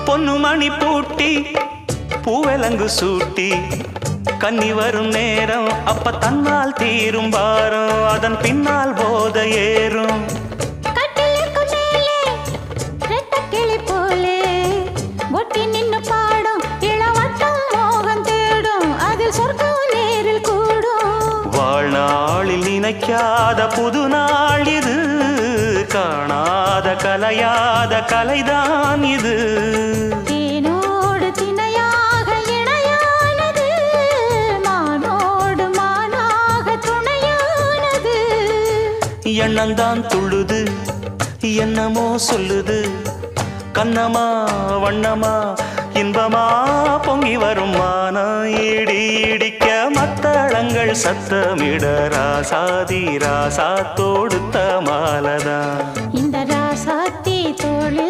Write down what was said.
பொன்னுமணி பூட்டி பூவெலங்கு சூட்டி கன்னி வரும் நேரம் அப்ப தன்னால் தீரும் பாரம் அதன் பின்னால் போத ஏறும் வாழ்நாளில் நினைக்காத புது நாள் இது காணாத கலையாத கலைதான் இது தேனோடு திணையாக இணையானது மானோடு மானாக துணையானது எண்ணந்தான் துள்ளுது என்னமோ சொல்லுது கண்ணமா வண்ணமா இன்பமா பொங்கி வரும் மானம் இடி இடிக்க மத்தளங்கள் சத்தமிட ராசாதி ராசா தொடுத்த மாலதான் இந்த ராசாத்தி தோழி